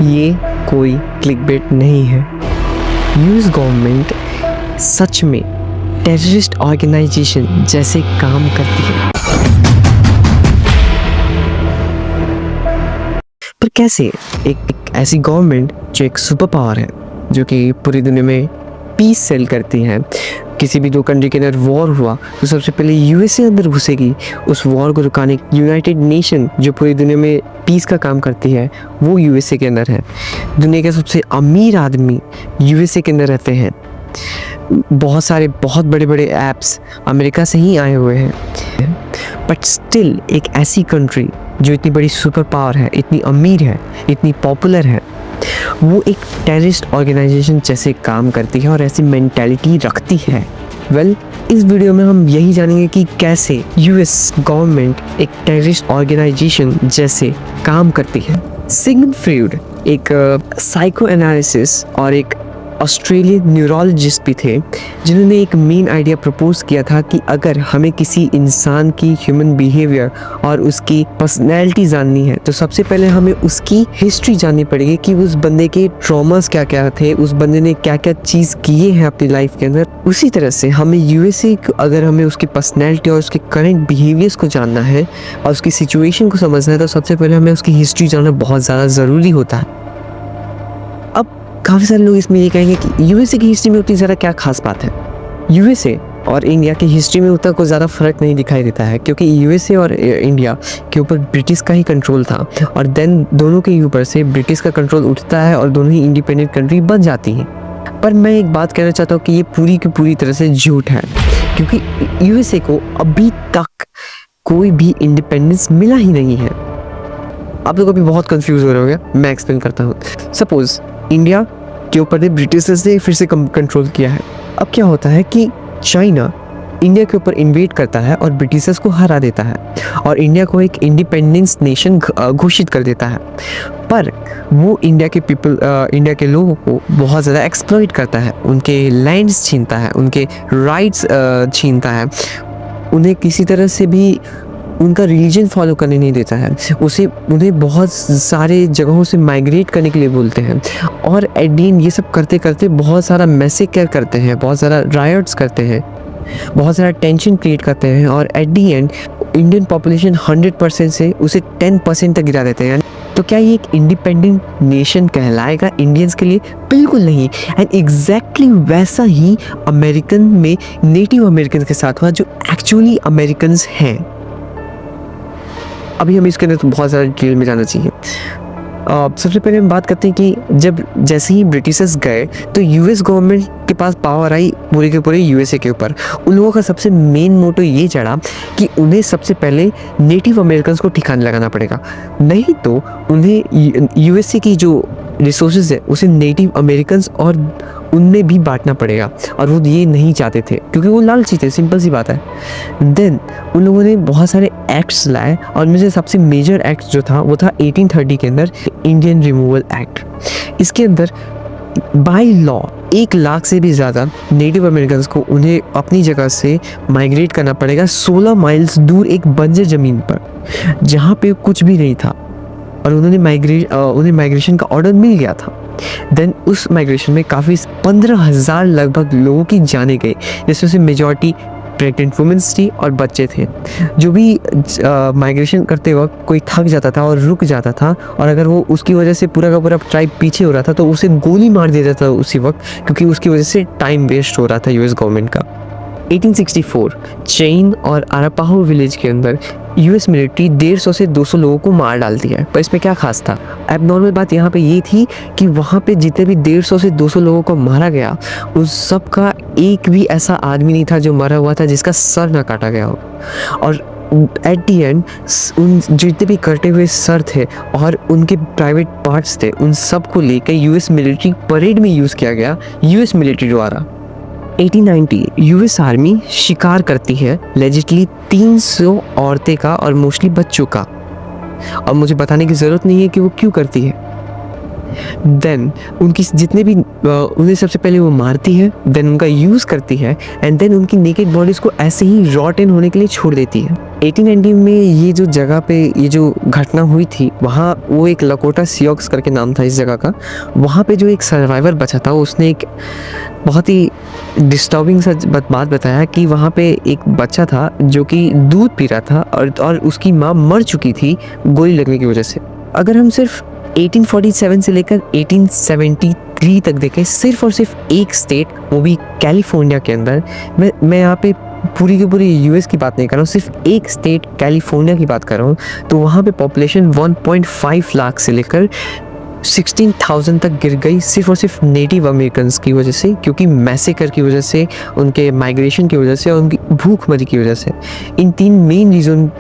ये कोई क्लिकबेट नहीं है। यूएस गवर्नमेंट सच में टेररिस्ट ऑर्गेनाइजेशन जैसे काम करती है। पर कैसे एक ऐसी गवर्नमेंट जो एक सुपर पावर है, जो कि पूरी दुनिया में पीस सेल करती है, किसी भी दो कंट्री के अंदर वॉर हुआ तो सबसे पहले यूएसए अंदर घुसेगी उस वॉर को रुकाने। यूनाइटेड नेशन जो पूरी दुनिया में पीस का काम करती है वो यूएसए के अंदर है। दुनिया के सबसे अमीर आदमी यूएसए के अंदर रहते हैं। बहुत सारे बहुत बड़े बड़े ऐप्स अमेरिका से ही आए हुए हैं। बट स्टिल एक ऐसी कंट्री जो इतनी बड़ी सुपर पावर है, इतनी अमीर है, इतनी पॉपुलर है, वो एक टेररिस्ट ऑर्गेनाइजेशन जैसे काम करती है और ऐसी मेंटालिटी रखती है। इस वीडियो में हम यही जानेंगे कि कैसे यूएस गवर्नमेंट एक टेररिस्ट ऑर्गेनाइजेशन जैसे काम करती है। सिगमंड फ्रॉइड एक साइको एनालिसिस और एक ऑस्ट्रेलियन न्यूरोलॉजिस्ट भी थे, जिन्होंने एक मेन आइडिया प्रपोज किया था कि अगर हमें किसी इंसान की ह्यूमन बिहेवियर और उसकी पर्सनैलिटी जाननी है तो सबसे पहले हमें उसकी हिस्ट्री जाननी पड़ेगी कि उस बंदे के ट्रॉमास क्या क्या थे, उस बंदे ने क्या क्या चीज़ किए हैं अपनी लाइफ के अंदर। उसी तरह से हमें यूएसए अगर हमें उसकी पर्सनैलिटी और उसके करंट बिहेवियर्स को जानना है और उसकी सिचुएशन को समझना है तो सबसे पहले हमें उसकी हिस्ट्री जानना बहुत ज़्यादा ज़रूरी होता है। काफ़ी सारे लोग इसमें ये कहेंगे कि यूएसए की हिस्ट्री में उतनी ज़्यादा क्या खास बात है। यूएसए और इंडिया की हिस्ट्री में उतना कोई ज़्यादा फ़र्क नहीं दिखाई देता है, क्योंकि यूएसए और इंडिया के ऊपर ब्रिटिश का ही कंट्रोल था और देन दोनों के ऊपर से ब्रिटिश का कंट्रोल उठता है और दोनों ही इंडिपेंडेंट कंट्री बन जाती हैं। पर मैं एक बात कहना चाहता हूँ कि ये पूरी की पूरी तरह से झूठ है, क्योंकि यूएसए को अभी तक कोई भी इंडिपेंडेंस मिला ही नहीं है। आप लोग अभी बहुत कंफ्यूज हो रहे होंगे, मैं एक्सप्लेन करता हूँ। सपोज इंडिया के ऊपर ने ब्रिटिशर्स ने फिर से कंट्रोल किया है। अब क्या होता है कि चाइना इंडिया के ऊपर इन्वेड करता है और ब्रिटिशर्स को हरा देता है और इंडिया को एक इंडिपेंडेंस नेशन घोषित कर देता है। पर वो इंडिया के लोगों को बहुत ज़्यादा एक्सप्लॉइट करता है, उनके लैंड्स छीनता है, उनके राइट्स छीनता है, उन्हें किसी तरह से भी उनका रिलीजन फॉलो करने नहीं देता है, उन्हें बहुत सारे जगहों से माइग्रेट करने के लिए बोलते हैं और एट द एंड ये सब करते करते बहुत सारा मैसेकर करते हैं, बहुत सारा रायट्स करते हैं, बहुत सारा टेंशन क्रिएट करते हैं और at the end Indian population 100% से उसे 10% तक गिरा देते हैं। तो क्या ये एक इंडिपेंडेंट नेशन कहलाएगा इंडियंस के लिए? बिल्कुल नहीं। एंड एग्जैक्टली वैसा ही अमेरिकन में नेटिव अमेरिकन के साथ हुआ जो एक्चुअली अमेरिकन्स हैं। अभी हमें इसके अंदर तो बहुत ज़्यादा डिटेल में जाना चाहिए। सबसे पहले हम बात करते हैं कि जब जैसे ही ब्रिटिशर्स गए तो यूएस गवर्नमेंट के पास पावर आई पूरे के पूरे यूएसए के ऊपर। उन लोगों का सबसे मेन मोटो ये चढ़ा कि उन्हें सबसे पहले नेटिव अमेरिकन्स को ठिकाने लगाना पड़ेगा, नहीं तो उन्हें यूएसए की जो रिसोर्सेज है उसे नेटिव अमेरिकन्स और उनमें भी बांटना पड़ेगा और वो ये नहीं चाहते थे क्योंकि वो लालची थे, सिंपल सी बात है। देन उन लोगों ने बहुत सारे एक्ट्स लाए और उनमें से सबसे मेजर एक्ट जो था वो था 1830 के अंदर इंडियन रिमूवल एक्ट। इसके अंदर बाय लॉ 1 लाख से भी ज़्यादा नेटिव अमेरिकन्स को उन्हें अपनी जगह से माइग्रेट करना पड़ेगा 16 माइल्स दूर एक बंजर ज़मीन पर जहाँ पे कुछ भी नहीं था और उन्हें माइग्रेशन का ऑर्डर मिल गया था। देन उस माइग्रेशन में काफ़ी 15,000 लगभग लोगों की जाने गई, जिसमें से मेजॉरिटी प्रेग्नेंट वुमेन्स थी और बच्चे थे। जो भी माइग्रेशन करते वक्त कोई थक जाता था और रुक जाता था और अगर वो उसकी वजह से पूरा का पूरा ट्राइब पीछे हो रहा था तो उसे गोली मार दिया जाता था उसी वक्त, क्योंकि उसकी वजह से टाइम वेस्ट हो रहा था यूएस गवर्नमेंट का। 1864 चेन और अरापाहो विलेज के अंदर यूएस मिलिट्री 150 से 200 लोगों को मार डालती है। पर इसमें क्या खास था? एबनॉर्मल बात यहाँ पे ये थी कि वहाँ पे जितने भी 150 से 200 लोगों को मारा गया उस सब का एक भी ऐसा आदमी नहीं था जो मरा हुआ था जिसका सर ना काटा गया हो। और एट दी एंड उन जितने भी कटे हुए सर थे और उनके प्राइवेट पार्ट्स थे उन सब को लेकर यूएस मिलिट्री परेड में यूज़ किया गया यूएस मिलिट्री द्वारा। 1890 यूएस आर्मी शिकार करती है लेजिटली 300 औरतें का और मोस्टली बच्चों का। और मुझे बताने की ज़रूरत नहीं है कि वो क्यों करती है। देन उनकी जितने भी उन्हें सबसे पहले वो मारती है, देन उनका यूज़ करती है, एंड देन उनकी नेकेड बॉडीज़ को ऐसे ही रॉटन होने के लिए छोड़ देती है। 1890 में ये जो जगह पे ये जो घटना हुई थी, वहाँ वो एक लकोटा सियोक्स करके नाम था इस जगह का। वहाँ पे जो एक सर्वाइवर बचा था उसने एक बहुत ही डिस्टर्बिंग सा बात बताया कि वहाँ पे एक बच्चा था जो कि दूध पी रहा था और उसकी माँ मर चुकी थी गोली लगने की वजह से। अगर हम सिर्फ 1847 से लेकर 1873 तक देखें, सिर्फ और सिर्फ एक स्टेट, वो भी कैलिफोर्निया के अंदर, मैं यहाँ पे पूरी की पूरी यूएस की बात नहीं कर रहा हूँ, सिर्फ एक स्टेट कैलिफोर्निया की बात कर रहा हूँ, तो वहाँ पे पॉपुलेशन 1.5 लाख से लेकर 16,000 तक गिर गई सिर्फ और सिर्फ नेटिव अमेरिकन्स की वजह से, क्योंकि मैसेकर की वजह से, उनके माइग्रेशन की वजह से और उनकी भूखमरी की वजह से। इन 3 मेन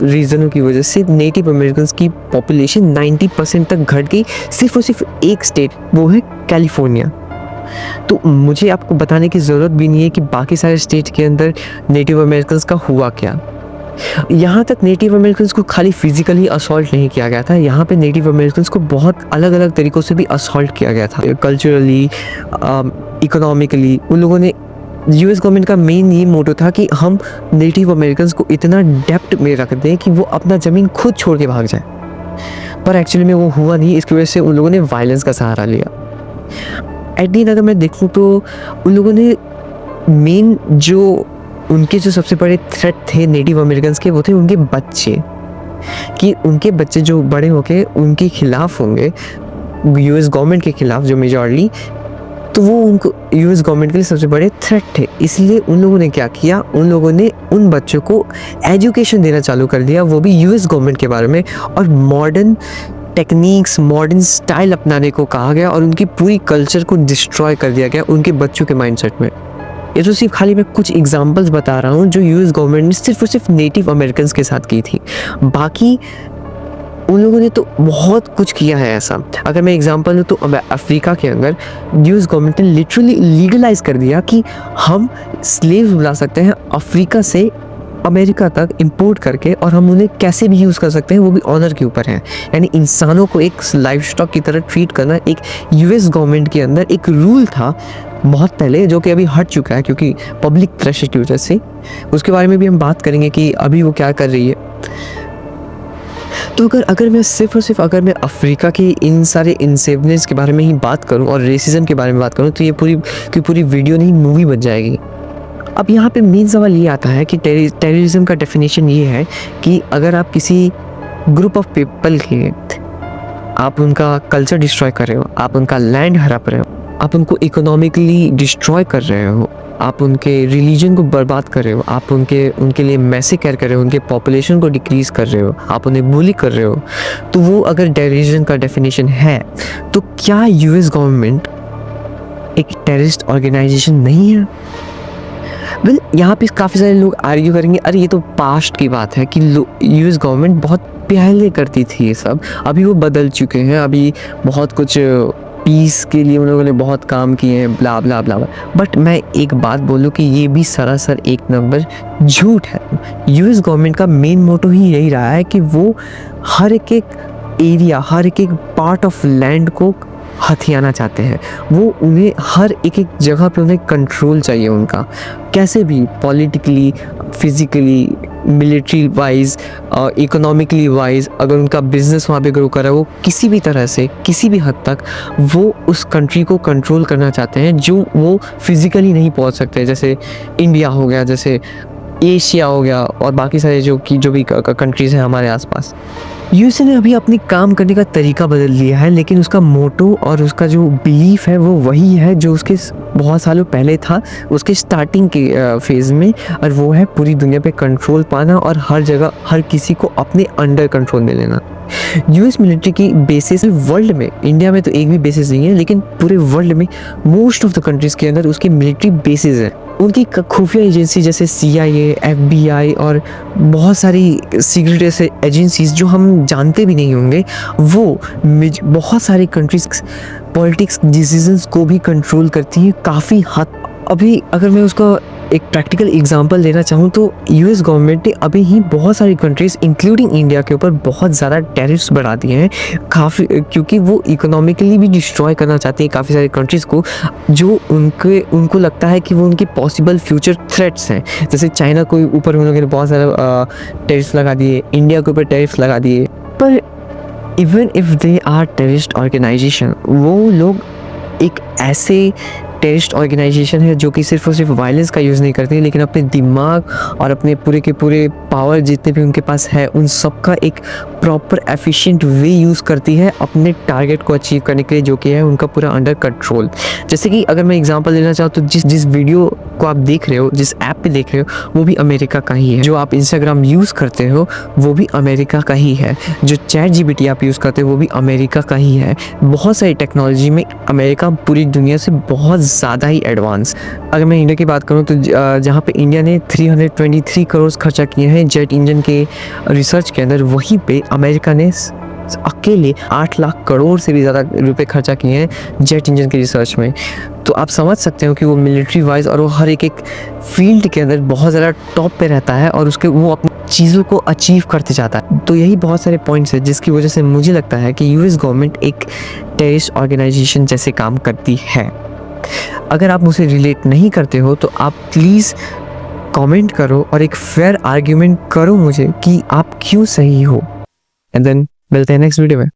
रीज़नों की वजह से नेटिव अमेरिकन्स की पॉपुलेशन 90% तक घट गई सिर्फ और सिर्फ एक स्टेट, वो है कैलिफोर्निया। तो मुझे आपको बताने की ज़रूरत भी नहीं है कि बाकी सारे स्टेट के अंदर नेटिव अमेरिकन्स का हुआ क्या। यहाँ तक नेटिव अमेरिकन्स को खाली फिजिकली असॉल्ट नहीं किया गया था, यहाँ पे नेटिव अमेरिकन्स को बहुत अलग अलग तरीक़ों से भी असॉल्ट किया गया था। कल्चरली, इकोनॉमिकली, उन लोगों ने, यूएस गवर्नमेंट का मेन ये मोटो था कि हम नेटिव अमेरिकन्स को इतना डेप्ट में रख दें कि वो अपना ज़मीन खुद छोड़ के भाग जाए, पर एक्चुअली में वो हुआ नहीं। इसकी वजह से उन लोगों ने वायलेंस का सहारा लिया। एट दी एंड अगर मैं देखूँ तो उन लोगों ने मेन जो उनके जो सबसे बड़े थ्रेट थे नेटिव अमेरिकन्स के, वो थे उनके बच्चे, कि उनके बच्चे जो बड़े होके उनके खिलाफ होंगे, यूएस गवर्नमेंट के खिलाफ जो मेजॉरिटी, तो वो उनको यूएस गवर्नमेंट के लिए सबसे बड़े थ्रेट थे। इसलिए उन लोगों ने क्या किया, उन लोगों ने उन बच्चों को एजुकेशन देना चालू कर दिया, वो भी यूएस गवर्नमेंट के बारे में, और मॉडर्न टेक्निक्स, मॉडर्न स्टाइल अपनाने को कहा गया और उनकी पूरी कल्चर को डिस्ट्रॉय कर दिया गया उनके बच्चों के माइंडसेट में। ये तो सिर्फ खाली मैं कुछ एग्जांपल्स बता रहा हूँ जो यूएस गवर्नमेंट ने सिर्फ और सिर्फ नेटिव अमेरिकन्स के साथ की थी। बाकी उन लोगों ने तो बहुत कुछ किया है ऐसा। अगर मैं एग्जांपल दूँ तो अफ्रीका के अंदर यूएस गवर्नमेंट ने लिटरली लीगलाइज कर दिया कि हम स्लेव्स बुला सकते हैं अफ्रीका से अमेरिका तक इंपोर्ट करके, और हम उन्हें कैसे भी यूज़ कर सकते हैं, वो भी ऑनर के ऊपर है। यानी इंसानों को एक लाइफ स्टॉक की तरह ट्रीट करना एक यूएस गवर्नमेंट के अंदर एक रूल था बहुत पहले, जो कि अभी हट चुका है क्योंकि पब्लिक प्रेशर की वजह से। उसके बारे में भी हम बात करेंगे कि अभी वो क्या कर रही है। तो अगर मैं सिर्फ और सिर्फ अगर मैं अफ्रीका के इन सारे इंसेवनेस के बारे में ही बात करूं और रेसिज्म के बारे में बात करूं, तो ये पूरी वीडियो नहीं, मूवी बन जाएगी। अब यहाँ पे मेन सवाल ये आता है कि टेररिज्म का डेफिनेशन ये है कि अगर आप किसी ग्रुप ऑफ पीपल के, आप उनका कल्चर डिस्ट्रॉय कर रहे हो, आप उनका लैंड हड़प रहे हो, आप उनको इकोनॉमिकली डिस्ट्रॉय कर रहे हो, आप उनके रिलीजन को बर्बाद कर रहे हो, आप उनके लिए मैसेकर कर रहे हो, उनके पॉपुलेशन को डिक्रीज़ कर रहे हो, आप उन्हें बुली कर रहे हो, तो वो अगर टेररिज्म का डेफिनेशन है, तो क्या यूएस गवर्नमेंट एक टेररिस्ट ऑर्गेनाइजेशन नहीं है? वेल, यहाँ पे काफ़ी सारे लोग आर्ग्यू करेंगे, अरे ये तो पास्ट की बात है कि यूएस गवर्नमेंट बहुत पहले करती थी ये सब, अभी वो बदल चुके हैं, अभी बहुत कुछ पीस के लिए उन लोगों ने बहुत काम किए हैं, ब्ला ब्ला ब्ला। बट मैं एक बात बोलूँ कि ये भी सरासर एक नंबर झूठ है। यूएस गवर्नमेंट का मेन मोटो ही यही रहा है कि वो हर एक एरिया, हर एक पार्ट ऑफ लैंड को हथियाना चाहते हैं। वो उन्हें हर एक जगह पे उन्हें कंट्रोल चाहिए उनका, कैसे भी, politically, physically, military wise, economically wise. अगर उनका बिजनेस वहाँ पे ग्रो कर रहा है, वो किसी भी तरह से, किसी भी हद तक वो उस कंट्री को कंट्रोल करना चाहते हैं जो वो फिज़िकली नहीं पहुँच सकते। जैसे इंडिया हो गया, जैसे एशिया हो गया, और बाकी सारे जो भी कंट्रीज़ हैं हमारे आसपास। यूएसए ने अभी अपनी काम करने का तरीका बदल लिया है, लेकिन उसका मोटो और उसका जो बिलीफ है वो वही है जो उसके बहुत सालों पहले था, उसके स्टार्टिंग के फेज़ में, और वो है पूरी दुनिया पे कंट्रोल पाना और हर जगह हर किसी को अपने अंडर कंट्रोल में लेना। यूएस मिलिट्री की बेसिस वर्ल्ड में, इंडिया में तो एक भी बेसिस नहीं है, लेकिन पूरे वर्ल्ड में मोस्ट ऑफ द कंट्रीज़ के अंदर उसकी मिलिट्री बेसिस है। उनकी खुफिया एजेंसी जैसे CIA, FBI और बहुत सारी सीक्रेट ऐसे एजेंसीज जो हम जानते भी नहीं होंगे, वो बहुत सारी कंट्रीज पॉलिटिक्स डिसीजंस को भी कंट्रोल करती हैं काफ़ी हद। अभी अगर मैं उसका एक प्रैक्टिकल एग्जांपल देना चाहूँ तो यूएस गवर्नमेंट ने अभी ही बहुत सारी कंट्रीज़ इंक्लूडिंग इंडिया के ऊपर बहुत ज़्यादा टैरिफ्स बढ़ा दिए हैं, काफ़ी, क्योंकि वो इकोनॉमिकली भी डिस्ट्रॉय करना चाहते हैं काफ़ी सारी कंट्रीज़ को जो उनको लगता है कि वो उनके पॉसिबल फ्यूचर थ्रेट्स हैं। जैसे चाइना के ऊपर उन लोगों ने बहुत सारा टैरिफ्स लगा दिए, इंडिया के ऊपर टैरिफ्स लगा दिए। पर even if they are terrorist organisation, वो लोग एक ऐसे टेररिस्ट ऑर्गेनाइजेशन है जो कि सिर्फ और सिर्फ वायलेंस का यूज़ नहीं करती, लेकिन अपने दिमाग और अपने पूरे के पूरे पावर जितने भी उनके पास है उन सब का एक प्रॉपर एफिशिएंट वे यूज़ करती है अपने टारगेट को अचीव करने के लिए, जो कि है उनका पूरा अंडर कंट्रोल। जैसे कि अगर मैं एग्जांपल देना चाहूँ तो जिस वीडियो को आप देख रहे हो, जिस ऐप पे देख रहे हो, वो भी अमेरिका का ही है। जो आप इंस्टाग्राम यूज़ करते हो वो भी अमेरिका का ही है। जो चैट जीपीटी आप यूज़ करते हो वो भी अमेरिका का ही है। बहुत सारी टेक्नोलॉजी में अमेरिका पूरी दुनिया से बहुत ज़्यादा ही एडवांस। अगर मैं इंडिया की बात करूँ तो जहाँ पे इंडिया ने 323 करोड़ खर्चा किए हैं जेट इंजन के रिसर्च के अंदर, वहीं पे अमेरिका ने अकेले 8 लाख करोड़ से भी ज़्यादा रुपए खर्चा किए हैं जेट इंजन के रिसर्च में। तो आप समझ सकते हो कि वो मिलिट्री वाइज और वो हर एक फील्ड के अंदर बहुत ज़्यादा टॉप पे रहता है और वो अपनी चीज़ों को अचीव करते जाता है। तो यही बहुत सारे पॉइंट्स हैं जिसकी वजह से मुझे लगता है कि यूएस गवर्नमेंट एक टेररिस्ट ऑर्गेनाइजेशन जैसे काम करती है। अगर आप मुझसे रिलेट नहीं करते हो तो आप प्लीज़ कमेंट करो और एक फेयर आर्ग्यूमेंट करो मुझे कि आप क्यों सही हो, एंड देन मिलते हैं नेक्स्ट वीडियो में।